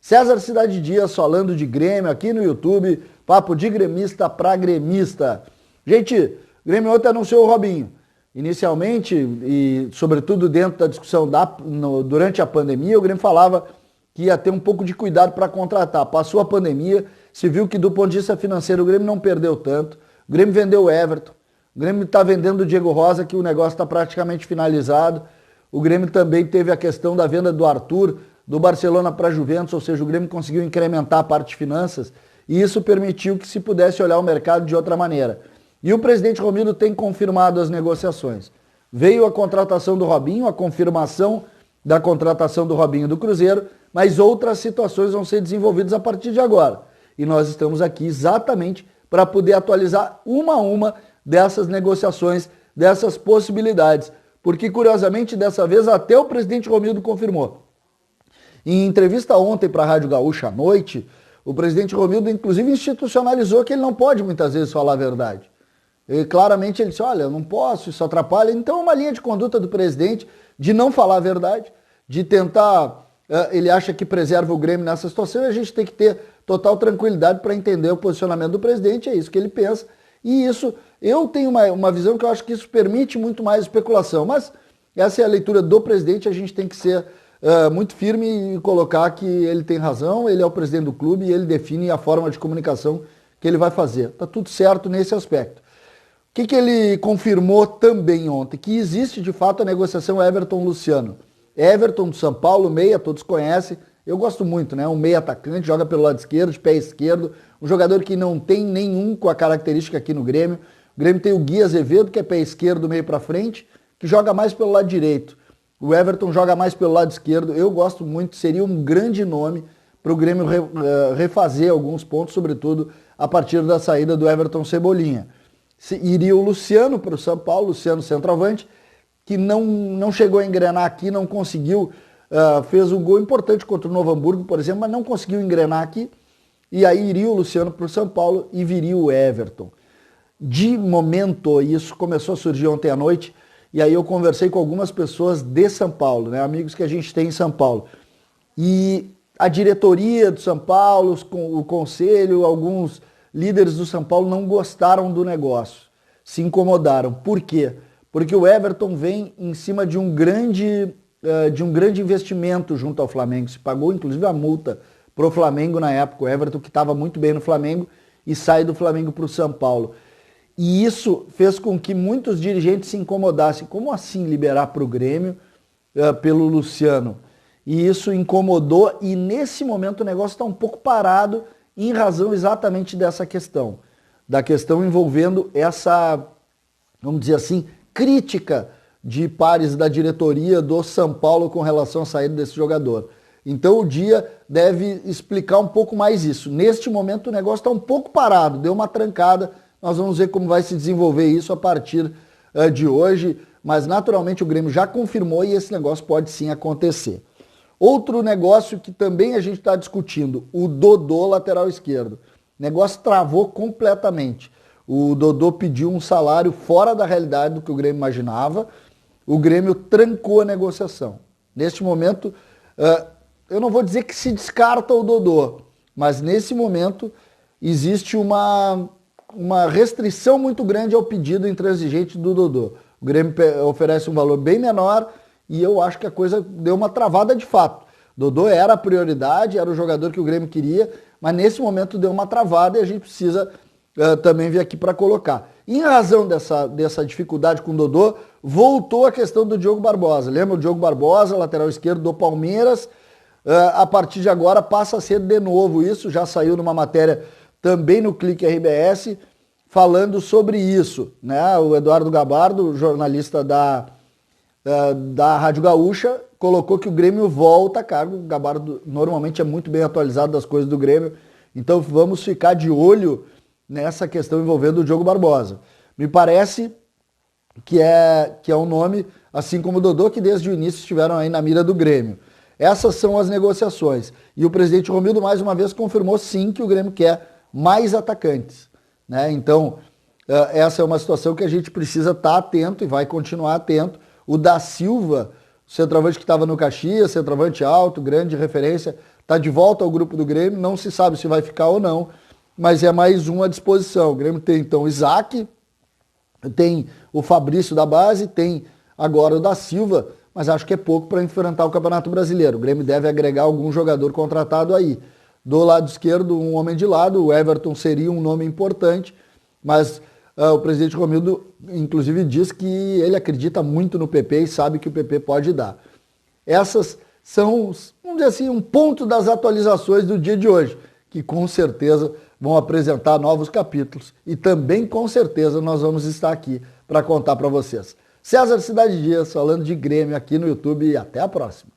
César Cidade Dias falando de Grêmio aqui no YouTube, papo de gremista para gremista. Gente, o Grêmio ontem anunciou o Robinho. Inicialmente, e sobretudo dentro da discussão durante a pandemia, o Grêmio falava que ia ter um pouco de cuidado para contratar. Passou a pandemia, se viu que do ponto de vista financeiro o Grêmio não perdeu tanto. O Grêmio vendeu o Everton, o Grêmio está vendendo o Diego Rosa, que o negócio está praticamente finalizado. O Grêmio também teve a questão da venda do Arthur, do Barcelona para a Juventus, ou seja, o Grêmio conseguiu incrementar a parte de finanças e isso permitiu que se pudesse olhar o mercado de outra maneira. E o presidente Romildo tem confirmado as negociações. Veio a contratação do Robinho, a confirmação da contratação do Robinho do Cruzeiro, mas outras situações vão ser desenvolvidas a partir de agora. E nós estamos aqui exatamente para poder atualizar uma a uma dessas negociações, dessas possibilidades. Porque, curiosamente, dessa vez até o presidente Romildo confirmou. Em entrevista ontem para a Rádio Gaúcha à noite, o presidente Romildo, inclusive, institucionalizou que ele não pode muitas vezes falar a verdade. E claramente ele disse, olha, eu não posso, isso atrapalha. Então é uma linha de conduta do presidente de não falar a verdade, de tentar, ele acha que preserva o Grêmio nessa situação e a gente tem que ter total tranquilidade para entender o posicionamento do presidente, é isso que ele pensa. E isso, eu tenho uma visão que eu acho que isso permite muito mais especulação, mas essa é a leitura do presidente, a gente tem que ser muito firme e colocar que ele tem razão, ele é o presidente do clube e ele define a forma de comunicação que ele vai fazer. Está tudo certo nesse aspecto. O que ele confirmou também ontem? Que existe de fato a negociação Everton-Luciano. Everton do São Paulo, meia, todos conhecem. Eu gosto muito, né? Um meia atacante, joga pelo lado esquerdo, de pé esquerdo. Um jogador que não tem nenhum com a característica aqui no Grêmio. O Grêmio tem o Gui Azevedo, que é pé esquerdo, meio para frente, que joga mais pelo lado direito. O Everton joga mais pelo lado esquerdo. Eu gosto muito, seria um grande nome para o Grêmio refazer alguns pontos, sobretudo a partir da saída do Everton Cebolinha. Iria o Luciano para o São Paulo, Luciano centroavante, que não chegou a engrenar aqui, não conseguiu, fez um gol importante contra o Novo Hamburgo, por exemplo, mas não conseguiu engrenar aqui. E aí iria o Luciano para o São Paulo e viria o Everton. De momento, isso começou a surgir ontem à noite, e aí eu conversei com algumas pessoas de São Paulo, né, amigos que a gente tem em São Paulo. E a diretoria do São Paulo, o conselho, alguns líderes do São Paulo não gostaram do negócio, se incomodaram. Por quê? Porque o Everton vem em cima de um grande investimento junto ao Flamengo. Se pagou inclusive a multa para o Flamengo na época. O Everton, que estava muito bem no Flamengo, e sai do Flamengo para o São Paulo. E isso fez com que muitos dirigentes se incomodassem. Como assim liberar para o Grêmio pelo Luciano? E isso incomodou e nesse momento o negócio está um pouco parado em razão exatamente dessa questão. Da questão envolvendo essa, vamos dizer assim, crítica de pares da diretoria do São Paulo com relação à saída desse jogador. Então o Dia deve explicar um pouco mais isso. Neste momento o negócio está um pouco parado, deu uma trancada. Nós vamos ver como vai se desenvolver isso a partir de hoje, mas naturalmente o Grêmio já confirmou e esse negócio pode sim acontecer. Outro negócio que também a gente está discutindo, o Dodô, lateral esquerdo. O negócio travou completamente. O Dodô pediu um salário fora da realidade do que o Grêmio imaginava. O Grêmio trancou a negociação. Neste momento, eu não vou dizer que se descarta o Dodô, mas nesse momento existe uma restrição muito grande ao pedido intransigente do Dodô. O Grêmio oferece um valor bem menor e eu acho que a coisa deu uma travada de fato. Dodô era a prioridade, era o jogador que o Grêmio queria, mas nesse momento deu uma travada e a gente precisa também vir aqui para colocar. Em razão dessa dificuldade com o Dodô, voltou a questão do Diogo Barbosa. Lembra o Diogo Barbosa, lateral esquerdo do Palmeiras? A partir de agora passa a ser de novo isso, já saiu numa matéria também no Clique RBS, falando sobre isso, né? O Eduardo Gabardo, jornalista da Rádio Gaúcha, colocou que o Grêmio volta a cargo. O Gabardo normalmente é muito bem atualizado das coisas do Grêmio, então vamos ficar de olho nessa questão envolvendo o Diogo Barbosa. Me parece que é um nome, assim como o Dodô, que desde o início estiveram aí na mira do Grêmio. Essas são as negociações. E o presidente Romildo, mais uma vez, confirmou sim que o Grêmio quer mais atacantes, né? Então, essa é uma situação que a gente precisa estar atento e vai continuar atento. O Da Silva, centroavante que estava no Caxias, centroavante alto, grande referência, está de volta ao grupo do Grêmio, não se sabe se vai ficar ou não, mas é mais um à disposição. O Grêmio tem então o Isaac, tem o Fabrício da base, tem agora o da Silva, mas acho que é pouco para enfrentar o Campeonato Brasileiro. O Grêmio deve agregar algum jogador contratado aí. Do lado esquerdo, um homem de lado, o Everton seria um nome importante, mas o presidente Romildo, inclusive, diz que ele acredita muito no PP e sabe que o PP pode dar. Essas são, vamos dizer assim, um ponto das atualizações do dia de hoje, que com certeza vão apresentar novos capítulos e também com certeza nós vamos estar aqui para contar para vocês. César Cidade Dias, falando de Grêmio aqui no YouTube e até a próxima.